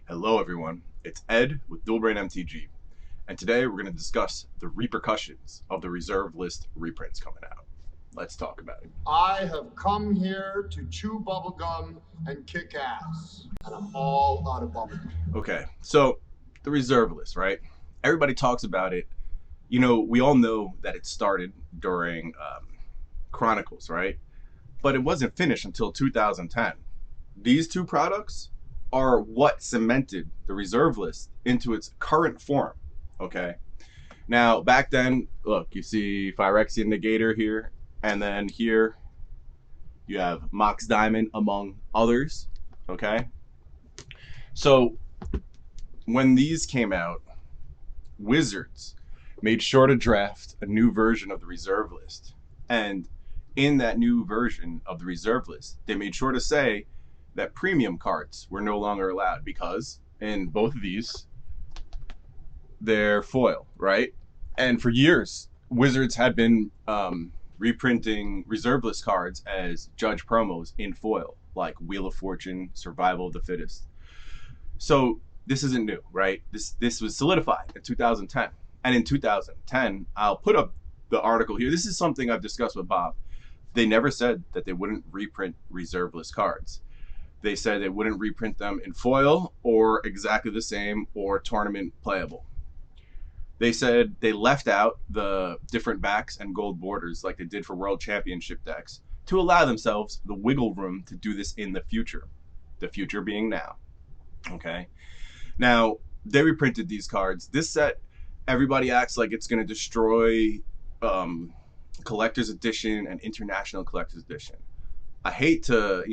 Hello everyone, it's Ed with Brain MTG, and today we're going to discuss the repercussions of the reserve list reprints coming out. Let's talk about it. I have come here to chew bubblegum and kick ass, and I'm all out of bubblegum. Okay, so the reserve list, right? Everybody talks about it. You know, we all know that it started during Chronicles, right? But it wasn't finished until 2010. These two products are what cemented the reserve list into its current form, okay? Now, back then, look, you see Phyrexian Negator here, and then here you have Mox Diamond, among others, okay? So, when these came out, Wizards made sure to draft a new version of the reserve list. And in that new version of the reserve list, they made sure to say that premium cards were no longer allowed because in both of these, they're foil, right? And for years, Wizards had been reprinting reserve list cards as judge promos in foil, like Wheel of Fortune, Survival of the Fittest. So this isn't new, right? This was solidified in 2010. And in 2010, I'll put up the article here. This is something I've discussed with Bob. They never said that they wouldn't reprint reserve list cards. They said they wouldn't reprint them in foil or exactly the same or tournament playable. They said they left out the different backs and gold borders like they did for World Championship decks to allow themselves the wiggle room to do this in the future being now. Okay. Now, they reprinted these cards. This set, everybody acts like it's going to destroy Collector's Edition and International Collector's Edition. I hate to,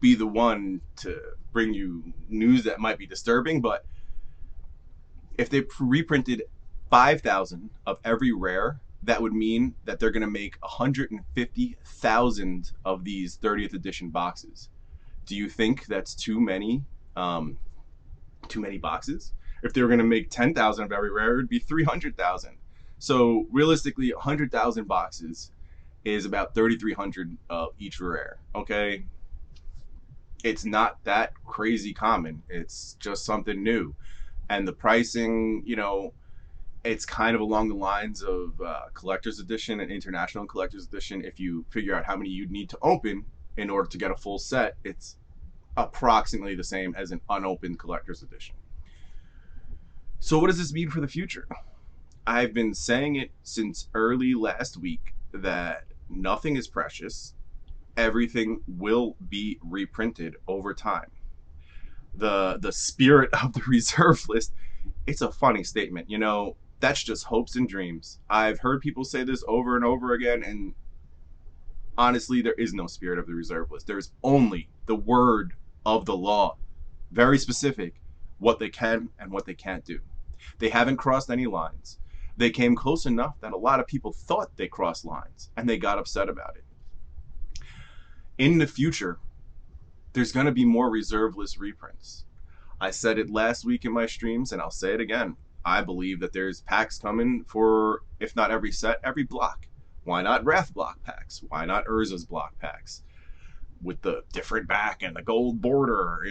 be the one to bring you news that might be disturbing, but if they reprinted 5,000 of every rare, that would mean that they're going to make 150,000 of these 30th edition boxes. Do you think that's too many boxes? If they were going to make 10,000 of every rare, it would be 300,000. So realistically, 100,000 boxes is about 3,300 of each rare. Okay, it's not that crazy common. It's just something new, and the pricing, it's kind of along the lines of collector's edition and international collector's edition. If you figure out how many you'd need to open in order to get a full set, it's approximately the same as an unopened collector's edition. So what does this mean for the future? I've been saying it since early last week that nothing is precious. Everything will be reprinted over time. The spirit of the reserve list, it's a funny statement. That's just hopes and dreams. I've heard people say this over and over again, and honestly, there is no spirit of the reserve list. There's only the word of the law. Very specific, what they can and what they can't do. They haven't crossed any lines. They came close enough that a lot of people thought they crossed lines, and they got upset about it. In the future, there's going to be more reserve list reprints. I said it last week in my streams, and I'll say it again. I believe that there's packs coming for, if not every set, every block. Why not Wrath block packs? Why not Urza's block packs? With the different back and the gold border,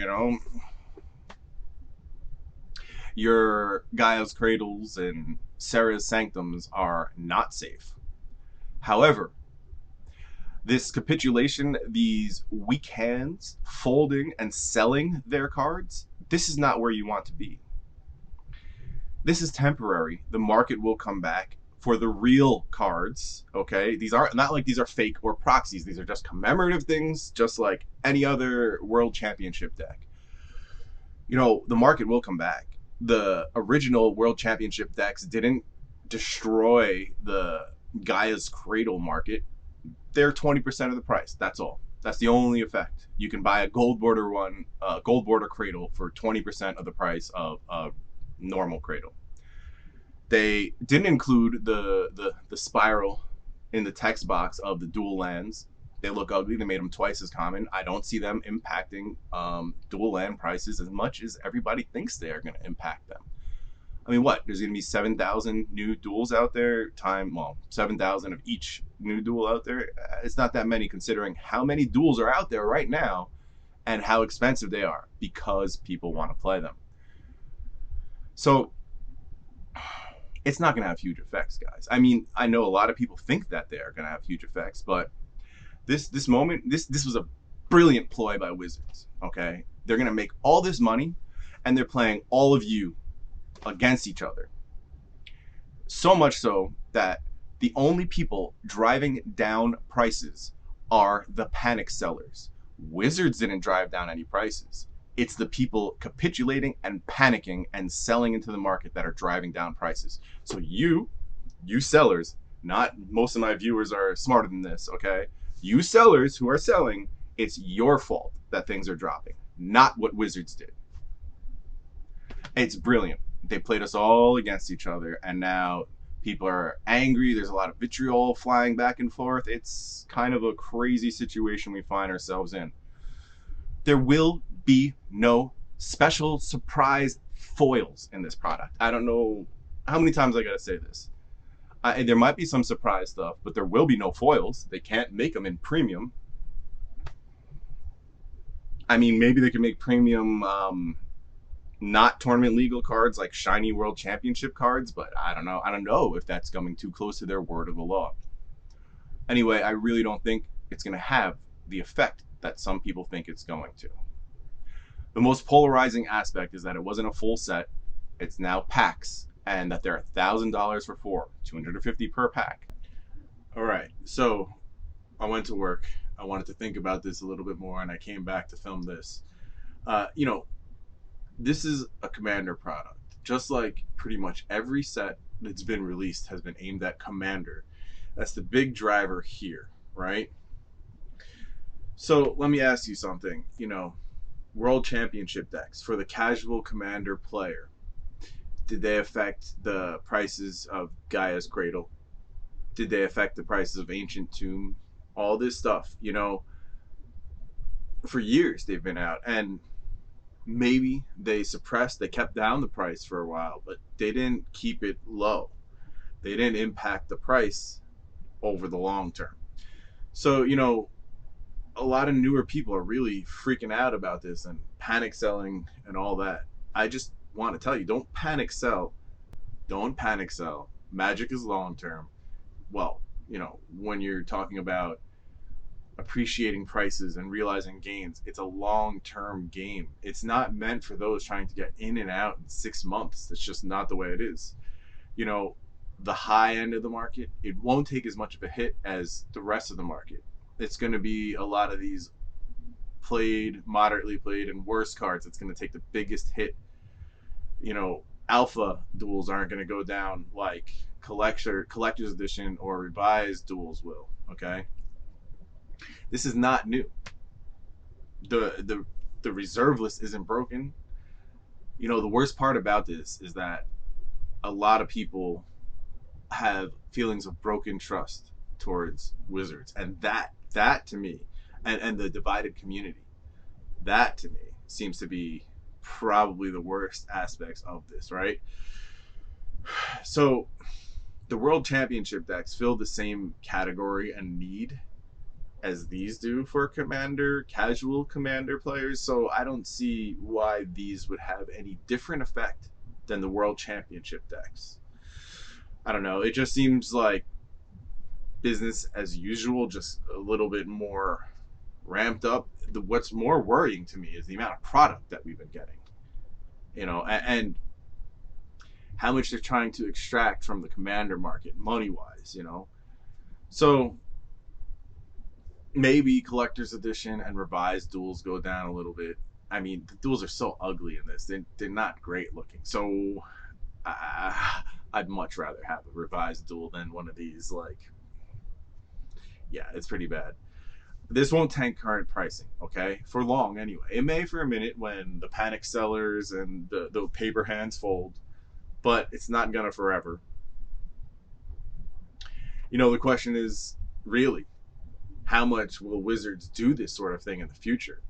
Your Gaia's Cradles and Sarah's Sanctums are not safe. However, this capitulation, these weak hands folding and selling their cards, this is not where you want to be. This is temporary. The market will come back for the real cards, okay? These are not like these are fake or proxies. These are just commemorative things, just like any other World Championship deck. The market will come back. The original World Championship decks didn't destroy the Gaia's Cradle market. They're 20% of the price. That's all. That's the only effect. You can buy a gold border cradle for 20% of the price of a normal cradle. They didn't include the spiral in the text box of the dual lands. They look ugly. They made them twice as common. I don't see them impacting dual land prices as much as everybody thinks they are going to impact them. I mean, what? There's going to be 7,000 new duels out there. 7,000 of each new duel out there. It's not that many considering how many duels are out there right now and how expensive they are because people want to play them. So it's not going to have huge effects, guys. I mean, I know a lot of people think that they are going to have huge effects, but this was a brilliant ploy by Wizards. Okay, they're going to make all this money, and they're playing all of you against each other. So much so that the only people driving down prices are the panic sellers. Wizards didn't drive down any prices. It's the people capitulating and panicking and selling into the market that are driving down prices. So you sellers, not most of my viewers are smarter than this, okay? You sellers who are selling, it's your fault that things are dropping, not what Wizards did. It's brilliant. They played us all against each other, and now people are angry. There's a lot of vitriol flying back and forth. It's kind of a crazy situation we find ourselves in. There will be no special surprise foils in this product. I don't know how many times I gotta say this. There might be some surprise stuff, but there will be no foils. They can't make them in premium. I mean, maybe they can make premium not tournament legal cards like shiny World Championship cards, but I don't know. I don't know if that's coming too close to their word of the law. Anyway, I really don't think it's going to have the effect that some people think it's going to. The most polarizing aspect is that it wasn't a full set. It's now packs, and that they're $1,000 for 4, $250 per pack. All right, so I went to work. I wanted to think about this a little bit more, and I came back to film this. You know, this is a Commander product. Just like pretty much every set that's been released has been aimed at Commander. That's the big driver here, right? So let me ask you something. You know, World Championship decks for the casual Commander player, did they affect the prices of Gaia's Cradle? Did they affect the prices of Ancient Tomb? All this stuff, you know, for years they've been out, and maybe they kept down the price for a while, but they didn't keep it low. They didn't impact the price over the long term. So, you know, a lot of newer people are really freaking out about this and panic selling and all that. I just want to tell you, don't panic sell. Don't panic sell. Magic is long term. Well, you know, when you're talking about appreciating prices and realizing gains, it's a long-term game. It's not meant for those trying to get in and out in 6 months. That's just not the way it is. You know, the high end of the market, it won't take as much of a hit as the rest of the market. It's going to be a lot of these played, moderately played, and worse cards. It's going to take the biggest hit. You know, alpha duels aren't going to go down like collector's edition or revised duels will. Okay, this is not new. The reserve list isn't broken. You know, the worst part about this is that a lot of people have feelings of broken trust towards Wizards, and that to me, and the divided community, that to me seems to be probably the worst aspects of this, right? So the World Championship decks fill the same category and need as these do for casual Commander players. So I don't see why these would have any different effect than the World Championship decks. I don't know. It just seems like business as usual, just a little bit more ramped up. What's more worrying to me is the amount of product that we've been getting. You know, and how much they're trying to extract from the Commander market money-wise, you know. So maybe collector's edition and revised duels go down a little bit. I mean, the duels are so ugly in this. They're not great looking. So I'd much rather have a revised duel than one of these. Like, yeah, it's pretty bad. This won't tank current pricing, okay? For long, anyway. It may for a minute when the panic sellers and the paper hands fold, but it's not gonna forever. You know, the question is, really, how much will Wizards do this sort of thing in the future?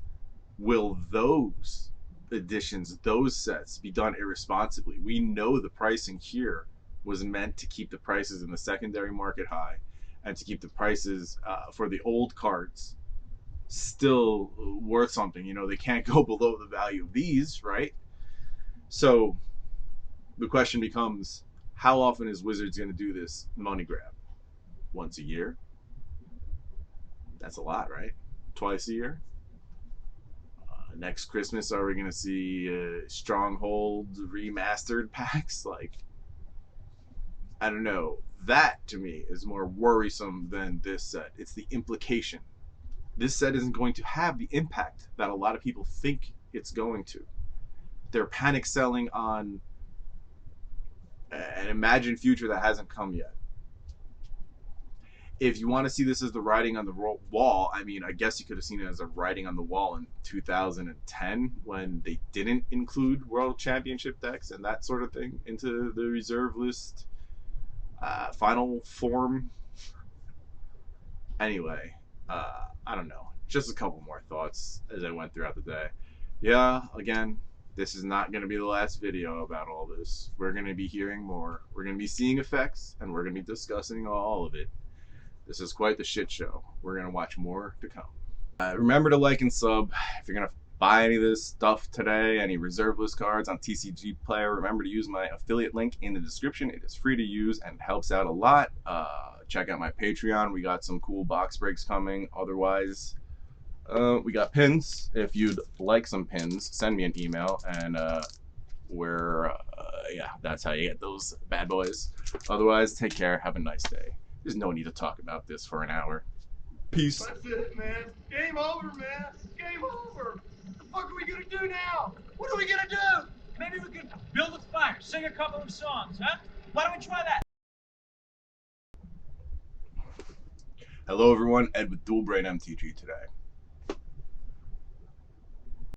Will those editions, those sets, be done irresponsibly? We know the pricing here was meant to keep the prices in the secondary market high and to keep the prices for the old cards still worth something. You know, they can't go below the value of these, right? So the question becomes, how often is Wizards going to do this money grab? Once a year? That's a lot, right? Twice a year? Next Christmas, are we going to see Stronghold remastered packs? Like, I don't know. That to me is more worrisome than this set. It's the implication. This set isn't going to have the impact that a lot of people think it's going to. They're panic selling on an imagined future that hasn't come yet. If you want to see this as the writing on the wall, I mean, I guess you could have seen it as a writing on the wall in 2010 when they didn't include World Championship decks and that sort of thing into the reserve list final form. Anyway, I don't know. Just a couple more thoughts as I went throughout the day. Yeah, again, this is not going to be the last video about all this. We're going to be hearing more. We're going to be seeing effects, and we're going to be discussing all of it. This is quite the shit show. We're going to watch more to come. Remember to like and sub. If you're going to buy any of this stuff today, any reserve list cards on TCG Player, remember to use my affiliate link in the description. It is free to use and helps out a lot. Check out my Patreon. We got some cool box breaks coming. Otherwise, we got pins. If you'd like some pins, send me an email, and yeah, that's how you get those bad boys. Otherwise, take care. Have a nice day. There's no need to talk about this for an hour. Peace. That's it, man. Game over, man. Game over. What the fuck are we gonna do now? What are we gonna do? Maybe we could build a fire, sing a couple of songs, huh? Why don't we try that? Hello, everyone. Ed with Brain MTG today.